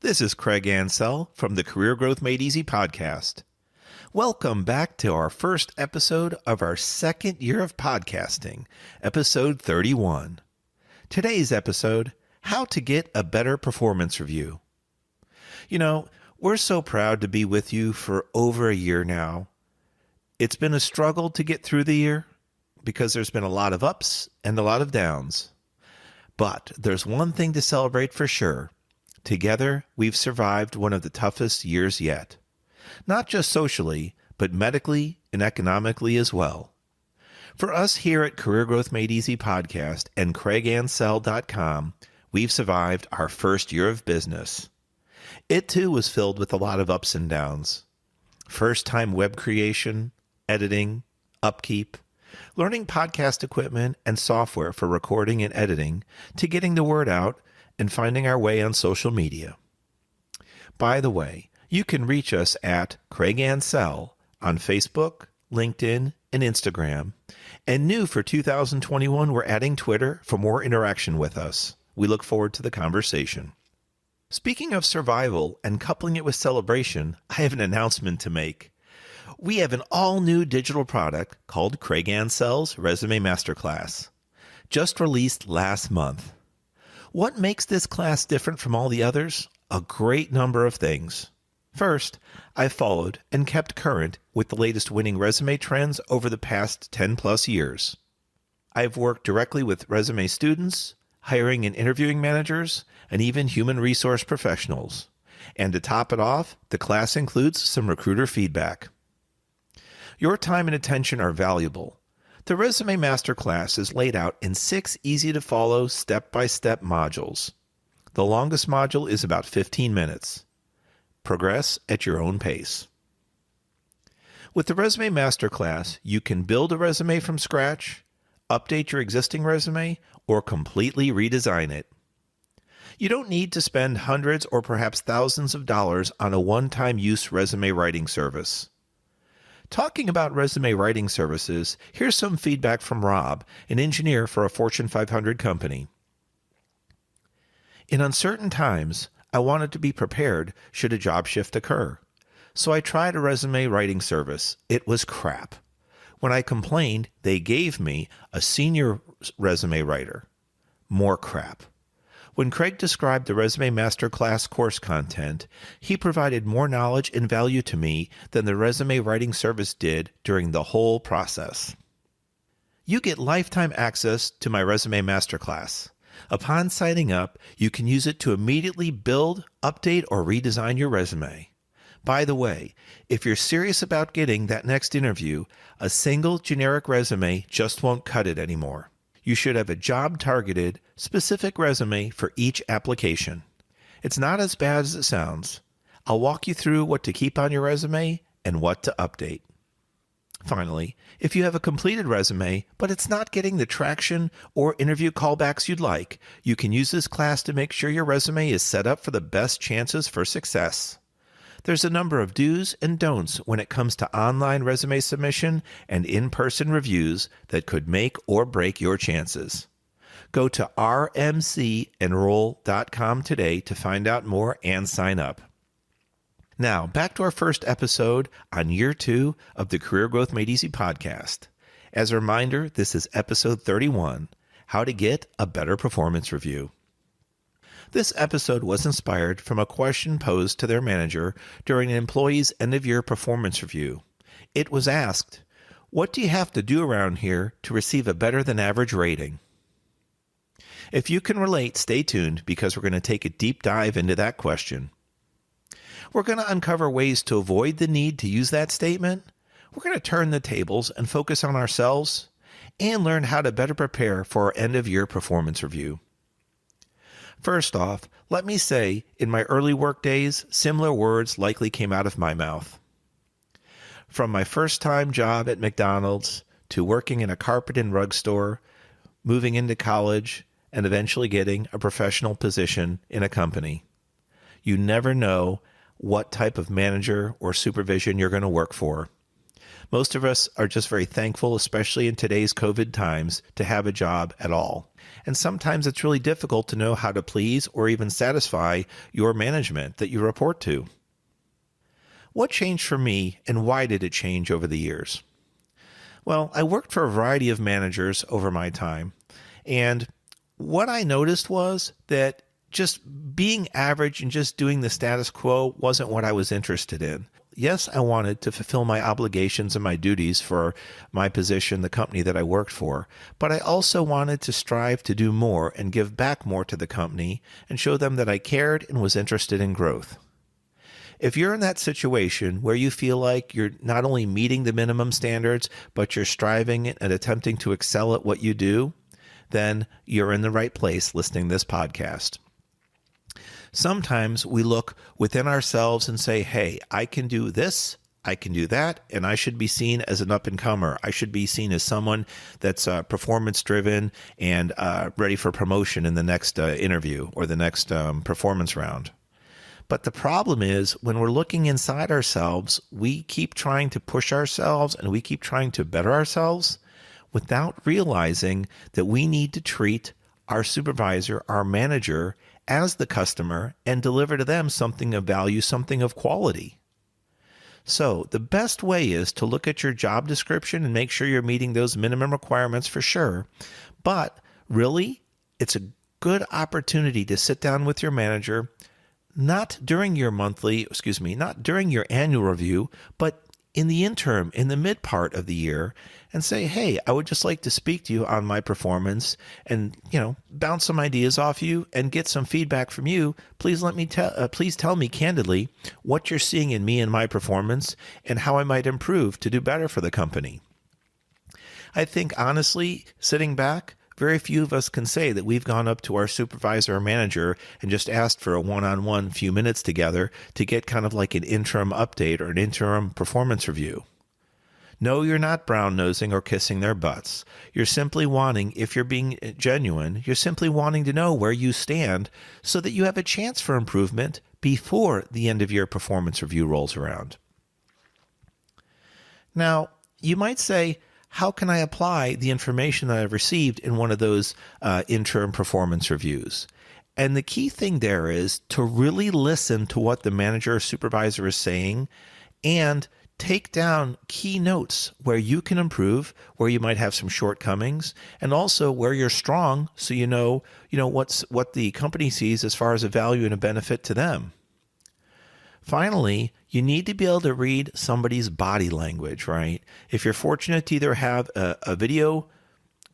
This is Craig Ansell from the Career Growth Made Easy podcast. Welcome back to our first episode of our second year of podcasting, episode 31. Today's episode, How to Get a Better Performance Review. You know, we're so proud to be with you for over a year now. It's been a struggle to get through the year because there's been a lot of ups and a lot of downs. But there's one thing to celebrate for sure. Together, we've survived one of the toughest years yet. Not just socially, but medically and economically as well. For us here at Career Growth Made Easy podcast and CraigAnsell.com, we've survived our first year of business. It too was filled with a lot of ups and downs. First-time web creation, editing, upkeep, learning podcast equipment and software for recording and editing, to getting the word out and finding our way on social media. By the way, you can reach us at Craig Ansell on Facebook, LinkedIn, and Instagram. And new for 2021, we're adding Twitter for more interaction with us. We look forward to the conversation. Speaking of survival and coupling it with celebration, I have an announcement to make. We have an all-new digital product called Craig Ansell's Resume Masterclass, just released last month. What makes this class different from all the others? A great number of things. First, I've followed and kept current with the latest winning resume trends over the past 10 plus years. I've worked directly with resume students, hiring and interviewing managers, and even human resource professionals. And to top it off, the class includes some recruiter feedback. Your time and attention are valuable. The Resume Masterclass is laid out in 6 easy-to-follow, step-by-step modules. The longest module is about 15 minutes. Progress at your own pace. With the Resume Masterclass, you can build a resume from scratch, update your existing resume, or completely redesign it. You don't need to spend hundreds or perhaps thousands of dollars on a one-time use resume writing service. Talking about resume writing services, here's some feedback from Rob, an engineer for a Fortune 500 company. In uncertain times, I wanted to be prepared should a job shift occur. So I tried a resume writing service. It was crap. When I complained, they gave me a senior resume writer. More crap. When Craig described the Resume Masterclass course content, he provided more knowledge and value to me than the resume writing service did during the whole process. You get lifetime access to my Resume Masterclass. Upon signing up, you can use it to immediately build, update, or redesign your resume. By the way, if you're serious about getting that next interview, a single generic resume just won't cut it anymore. You should have a job-targeted, specific resume for each application. It's not as bad as it sounds. I'll walk you through what to keep on your resume and what to update. Finally, if you have a completed resume, but it's not getting the traction or interview callbacks you'd like, you can use this class to make sure your resume is set up for the best chances for success. There's a number of do's and don'ts when it comes to online resume submission and in-person reviews that could make or break your chances. Go to rmcenroll.com today to find out more and sign up. Now, back to our first episode on year 2 of the Career Growth Made Easy podcast. As a reminder, this is episode 31, How to Get a Better Performance Review. This episode was inspired from a question posed to their manager during an employee's end-of-year performance review. It was asked, "What do you have to do around here to receive a better-than-average rating?" If you can relate, stay tuned because we're going to take a deep dive into that question. We're going to uncover ways to avoid the need to use that statement. We're going to turn the tables and focus on ourselves and learn how to better prepare for our end-of-year performance review. First off, let me say, in my early work days, similar words likely came out of my mouth. From my first-time job at McDonald's to working in a carpet and rug store, moving into college, and eventually getting a professional position in a company. You never know what type of manager or supervision you're going to work for. Most of us are just very thankful, especially in today's COVID times, to have a job at all. And sometimes it's really difficult to know how to please or even satisfy your management that you report to. What changed for me, and why did it change over the years? Well, I worked for a variety of managers over my time, and what I noticed was that just being average and just doing the status quo wasn't what I was interested in. Yes, I wanted to fulfill my obligations and my duties for my position, the company that I worked for, but I also wanted to strive to do more and give back more to the company and show them that I cared and was interested in growth. If you're in that situation where you feel like you're not only meeting the minimum standards, but you're striving and attempting to excel at what you do, then you're in the right place listening to this podcast. Sometimes we look within ourselves and say, hey, I can do this, I can do that, and I should be seen as an up-and-comer. I should be seen as someone that's performance-driven and ready for promotion in the next interview or the next performance round. But the problem is when we're looking inside ourselves, we keep trying to push ourselves and we keep trying to better ourselves without realizing that we need to treat our supervisor, our manager, as the customer and deliver to them something of value, something of quality. So the best way is to look at your job description and make sure you're meeting those minimum requirements for sure. But really, it's a good opportunity to sit down with your manager, not during your annual review, but in the interim, in the mid part of the year, and say, hey, I would just like to speak to you on my performance and, bounce some ideas off you and get some feedback from you. Please please tell me candidly what you're seeing in me and my performance and how I might improve to do better for the company. I think honestly, sitting back, very few of us can say that we've gone up to our supervisor or manager and just asked for a one-on-one few minutes together to get kind of like an interim update or an interim performance review. No, you're not brown-nosing or kissing their butts. You're simply wanting, if you're being genuine, you're simply wanting to know where you stand so that you have a chance for improvement before the end of your performance review rolls around. Now, you might say, how can I apply the information that I've received in one of those interim performance reviews? And the key thing there is to really listen to what the manager or supervisor is saying and take down key notes where you can improve, where you might have some shortcomings, and also where you're strong so you know what the company sees as far as a value and a benefit to them. Finally, you need to be able to read somebody's body language, right? If you're fortunate to either have a video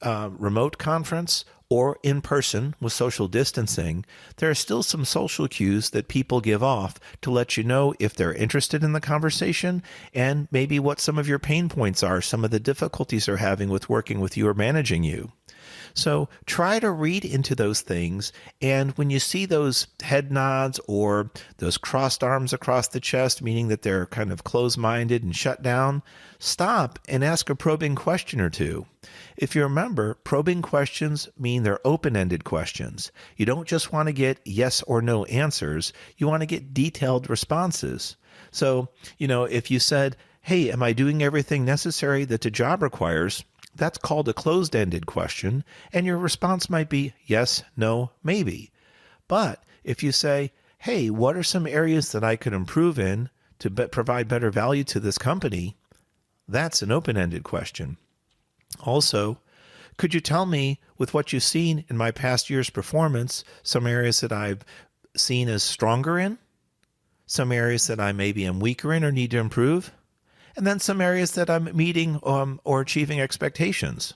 remote conference or in person with social distancing, there are still some social cues that people give off to let you know if they're interested in the conversation and maybe what some of your pain points are, some of the difficulties they're having with working with you or managing you. So try to read into those things, and when you see those head nods or those crossed arms across the chest, meaning that they're kind of closed-minded and shut down, stop and ask a probing question or two. If you remember, probing questions mean they're open-ended questions. You don't just want to get yes or no answers. You want to get detailed responses. So, if you said, hey, am I doing everything necessary that the job requires? That's called a closed-ended question, and your response might be yes, no, maybe. But if you say, hey, what are some areas that I could improve in to provide better value to this company? That's an open-ended question. Also, could you tell me, with what you've seen in my past year's performance, some areas that I've seen as stronger in, some areas that I maybe am weaker in or need to improve, and then some areas that I'm meeting or achieving expectations.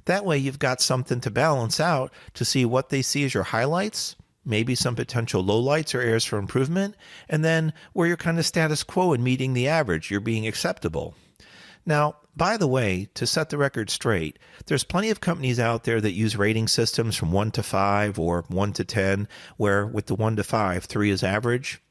That way you've got something to balance out to see what they see as your highlights, maybe some potential lowlights or areas for improvement, and then where you're kind of status quo and meeting the average, you're being acceptable. Now, by the way, to set the record straight, there's plenty of companies out there that use rating systems from 1 to 5 or 1 to 10, where with the 1 to 5, 3 is average.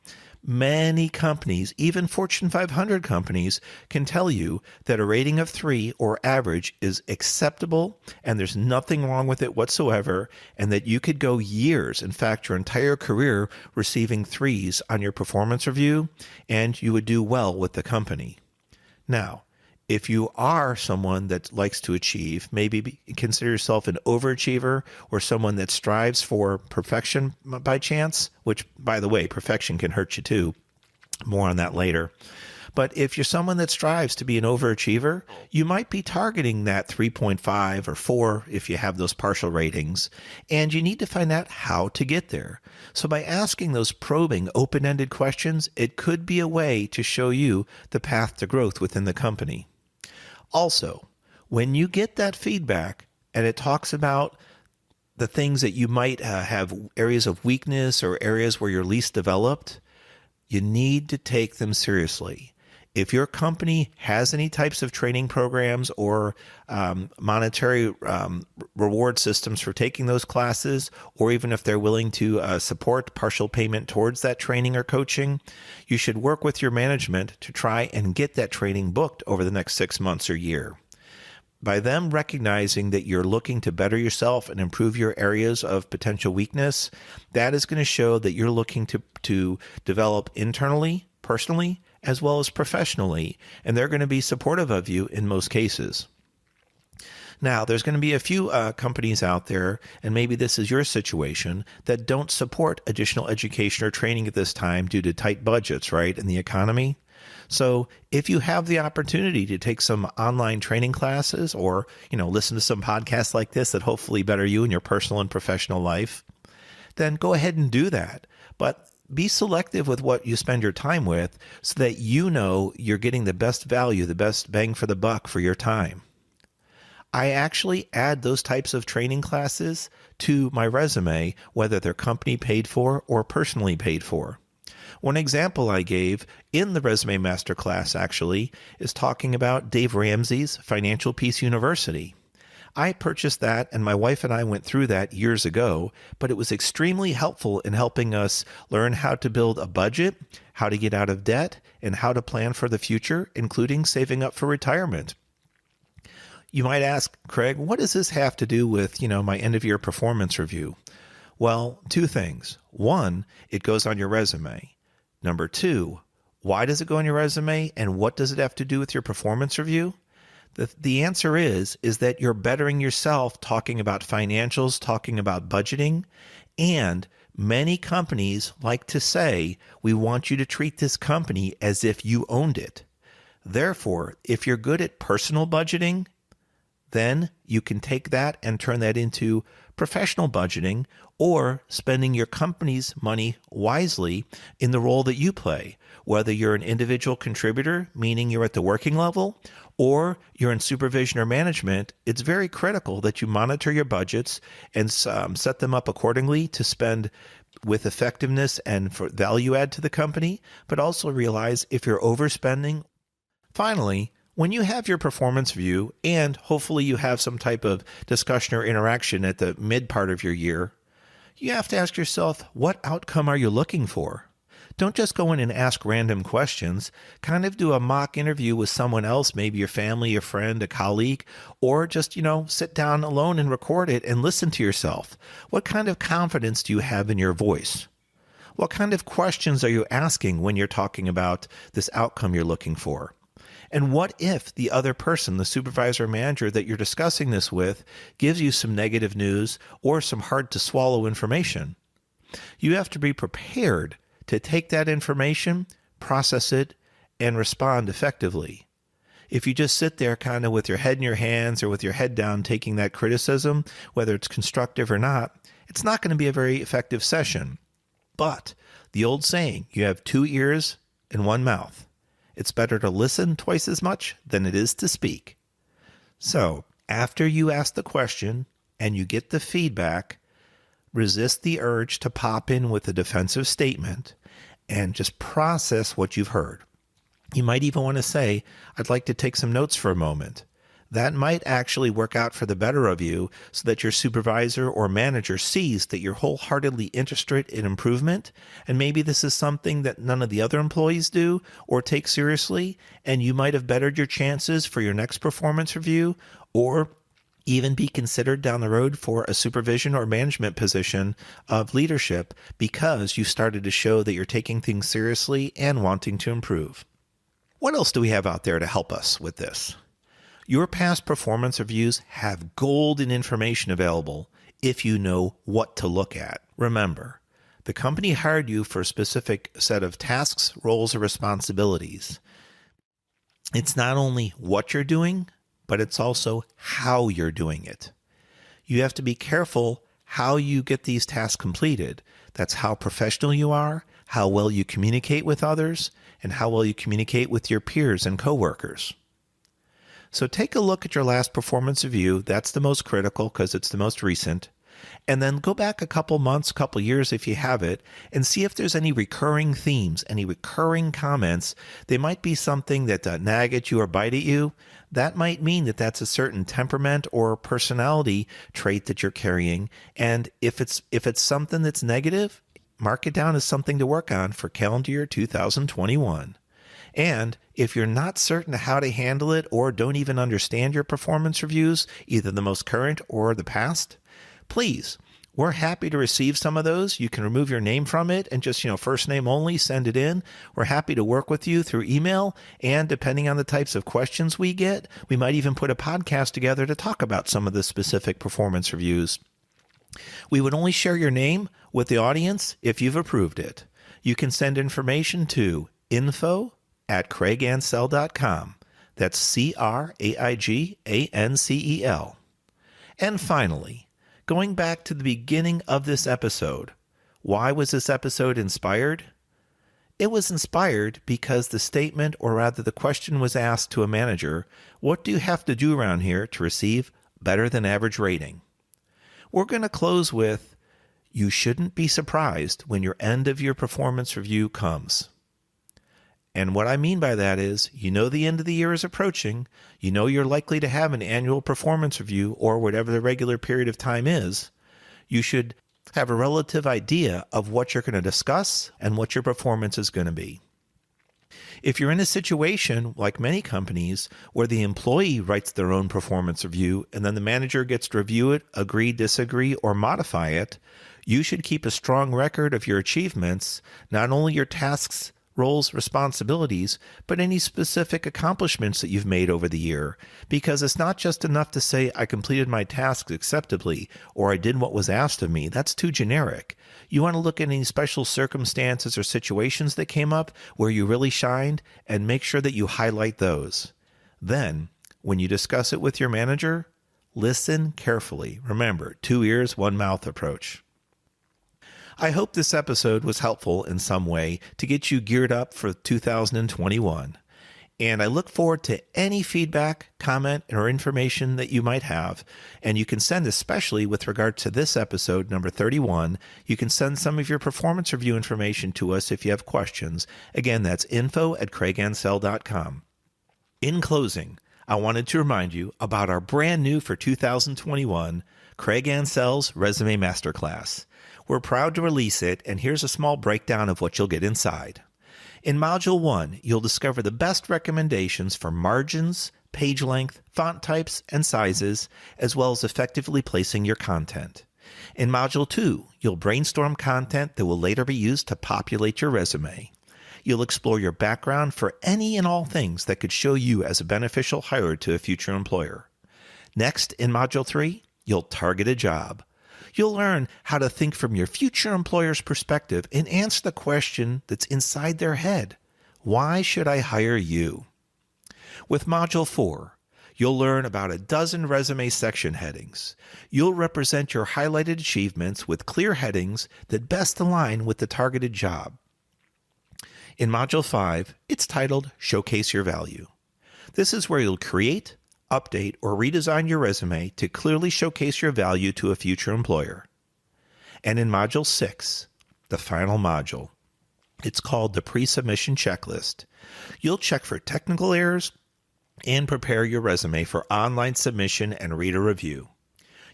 Many companies, even Fortune 500 companies, can tell you that a rating of 3 or average is acceptable and there's nothing wrong with it whatsoever, and that you could go years, in fact, your entire career, receiving 3s on your performance review, and you would do well with the company. Now, If you are someone that likes to achieve, maybe consider yourself an overachiever or someone that strives for perfection by chance, which, by the way, perfection can hurt you too. More on that later. But if you're someone that strives to be an overachiever, you might be targeting that 3.5 or 4 if you have those partial ratings, and you need to find out how to get there. So by asking those probing, open-ended questions, it could be a way to show you the path to growth within the company. Also, when you get that feedback and it talks about the things that you might have areas of weakness or areas where you're least developed, you need to take them seriously. If your company has any types of training programs or monetary reward systems for taking those classes, or even if they're willing to support partial payment towards that training or coaching, you should work with your management to try and get that training booked over the next 6 months or year. By them recognizing that you're looking to better yourself and improve your areas of potential weakness, that is going to show that you're looking to develop internally, personally, as well as professionally, and they're going to be supportive of you in most cases. Now, there's going to be a few companies out there, and maybe this is your situation, that don't support additional education or training at this time due to tight budgets, right, in the economy. So if you have the opportunity to take some online training classes or, listen to some podcasts like this that hopefully better you in your personal and professional life, then go ahead and do that. But be selective with what you spend your time with so that you know you're getting the best value, the best bang for the buck for your time. I actually add those types of training classes to my resume, whether they're company paid for or personally paid for. One example I gave in the Resume Masterclass actually is talking about Dave Ramsey's Financial Peace University. I purchased that, and my wife and I went through that years ago, but it was extremely helpful in helping us learn how to build a budget, how to get out of debt, and how to plan for the future, including saving up for retirement. You might ask, Craig, what does this have to do with, my end-of-year performance review? Well, 2 things. 1, it goes on your resume. Number 2, why does it go on your resume, and what does it have to do with your performance review? The answer is that you're bettering yourself talking about financials, talking about budgeting, and many companies like to say, we want you to treat this company as if you owned it. Therefore, if you're good at personal budgeting, then you can take that and turn that into professional budgeting or spending your company's money wisely in the role that you play, whether you're an individual contributor, meaning you're at the working level, or you're in supervision or management. It's very critical that you monitor your budgets and set them up accordingly to spend with effectiveness and for value add to the company, but also realize if you're overspending. Finally, when you have your performance review, and hopefully you have some type of discussion or interaction at the mid part of your year, you have to ask yourself, what outcome are you looking for? Don't just go in and ask random questions. Kind of do a mock interview with someone else, maybe your family, a friend, a colleague, or just, sit down alone and record it and listen to yourself. What kind of confidence do you have in your voice? What kind of questions are you asking when you're talking about this outcome you're looking for? And what if the other person, the supervisor or manager that you're discussing this with, gives you some negative news or some hard to swallow information? You have to be prepared to take that information, process it, and respond effectively. If you just sit there kind of with your head in your hands or with your head down taking that criticism, whether it's constructive or not, it's not going to be a very effective session. But the old saying, you have 2 ears and 1 mouth. It's better to listen twice as much than it is to speak. So after you ask the question and you get the feedback, resist the urge to pop in with a defensive statement and just process what you've heard. You might even want to say, I'd like to take some notes for a moment. That might actually work out for the better of you so that your supervisor or manager sees that you're wholeheartedly interested in improvement, and maybe this is something that none of the other employees do or take seriously, and you might have bettered your chances for your next performance review or even be considered down the road for a supervision or management position of leadership because you started to show that you're taking things seriously and wanting to improve. What else do we have out there to help us with this? Your past performance reviews have golden information available if you know what to look at. Remember, the company hired you for a specific set of tasks, roles, or responsibilities. It's not only what you're doing, but it's also how you're doing it. You have to be careful how you get these tasks completed. That's how professional you are, how well you communicate with others, and how well you communicate with your peers and coworkers. So take a look at your last performance review. That's the most critical because it's the most recent. And then go back a couple months, couple years if you have it, and see if there's any recurring themes, any recurring comments. They might be something that nag at you or bite at you. That might mean that that's a certain temperament or personality trait that you're carrying. And if it's something that's negative, mark it down as something to work on for calendar year 2021. And if you're not certain how to handle it or don't even understand your performance reviews, either the most current or the past, please, we're happy to receive some of those. You can remove your name from it and just, first name only, send it in. We're happy to work with you through email. And depending on the types of questions we get, we might even put a podcast together to talk about some of the specific performance reviews. We would only share your name with the audience if you've approved it. You can send information to info@craigansell.com. That's CRAIGANCEL. And finally, going back to the beginning of this episode, why was this episode inspired? It was inspired because the statement, or rather the question, was asked to a manager, what do you have to do around here to receive better than average rating? We're going to close with, you shouldn't be surprised when your end of your performance review comes. And what I mean by that is, the end of the year is approaching. You're likely to have an annual performance review or whatever the regular period of time is. You should have a relative idea of what you're going to discuss and what your performance is going to be. If you're in a situation, like many companies, where the employee writes their own performance review and then the manager gets to review it, agree, disagree, or modify it, you should keep a strong record of your achievements, not only your tasks, roles, responsibilities, but any specific accomplishments that you've made over the year. Because it's not just enough to say, I completed my tasks acceptably, or I did what was asked of me. That's too generic. You want to look at any special circumstances or situations that came up where you really shined and make sure that you highlight those. Then, when you discuss it with your manager, listen carefully. Remember, 2 ears, 1 mouth approach. I hope this episode was helpful in some way to get you geared up for 2021. And I look forward to any feedback, comment, or information that you might have. And you can send, especially with regard to this episode, number 31, you can send some of your performance review information to us if you have questions. Again, that's info@craigansell.com. In closing, I wanted to remind you about our brand new for 2021, Craig Ansell's Resume Masterclass. We're proud to release it, and here's a small breakdown of what you'll get inside. In Module 1, you'll discover the best recommendations for margins, page length, font types, and sizes, as well as effectively placing your content. In Module 2, you'll brainstorm content that will later be used to populate your resume. You'll explore your background for any and all things that could show you as a beneficial hire to a future employer. Next, in Module 3, you'll target a job. You'll learn how to think from your future employer's perspective and answer the question that's inside their head. Why should I hire you? With Module 4, you'll learn about a dozen resume section headings. You'll represent your highlighted achievements with clear headings that best align with the targeted job. In Module 5, it's titled Showcase Your Value. This is where you'll create, update, or redesign your resume to clearly showcase your value to a future employer. And in Module 6, the final module, it's called the Pre-Submission Checklist. You'll check for technical errors and prepare your resume for online submission and reader review.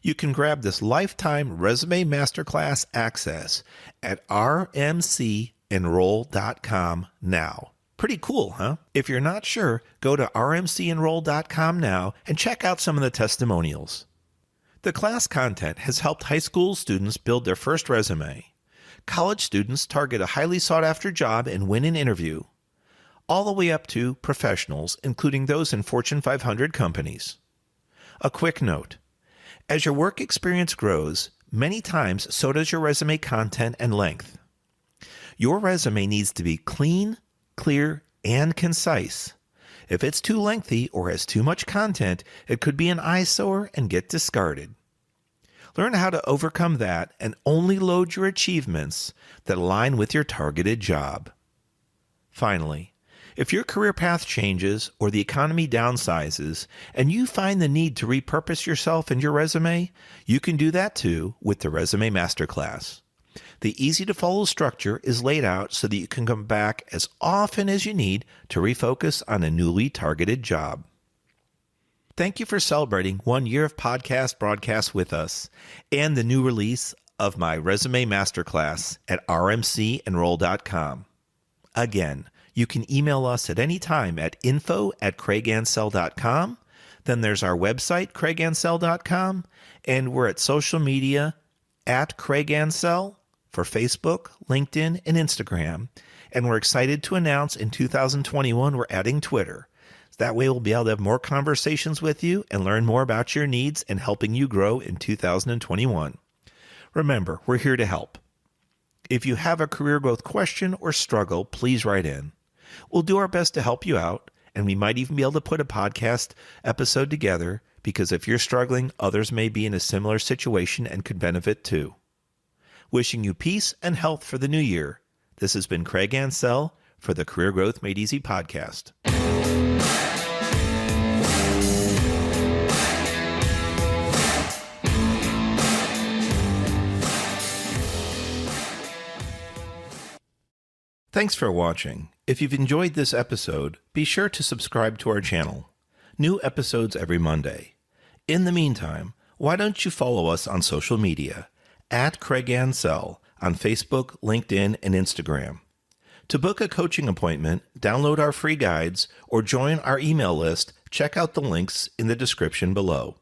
You can grab this lifetime Resume Masterclass access at rmcenroll.com now. Pretty cool, huh? If you're not sure, go to rmcenroll.com now and check out some of the testimonials. The class content has helped high school students build their first resume. College students target a highly sought-after job and win an interview. all the way up to professionals, including those in Fortune 500 companies. A quick note. As your work experience grows, many times so does your resume content and length. Your resume needs to be clean, clear, and concise. If it's too lengthy or has too much content, it could be an eyesore and get discarded. Learn how to overcome that and only load your achievements that align with your targeted job. Finally, if your career path changes or the economy downsizes and you find the need to repurpose yourself and your resume, you can do that too with the Resume Masterclass. The easy-to-follow structure is laid out so that you can come back as often as you need to refocus on a newly targeted job. Thank you for celebrating 1 year of podcast broadcasts with us and the new release of my Resume Masterclass at rmcenroll.com. Again, you can email us at any time at info@craigansell.com. Then there's our website, craigansell.com, and we're at social media at craigansell for Facebook, LinkedIn, and Instagram. And we're excited to announce in 2021 we're adding Twitter. That way we'll be able to have more conversations with you and learn more about your needs and helping you grow in 2021. Remember, we're here to help. If you have a career growth question or struggle, please write in. We'll do our best to help you out, and we might even be able to put a podcast episode together because if you're struggling, others may be in a similar situation and could benefit too. Wishing you peace and health for the new year. This has been Craig Ansell for the Career Growth Made Easy podcast. Thanks for watching. If you've enjoyed this episode, be sure to subscribe to our channel. New episodes every Monday. In the meantime, why don't you follow us on social media at Craig Ansell on Facebook, LinkedIn, and Instagram. To book a coaching appointment, download our free guides, or join our email list, check out the links in the description below.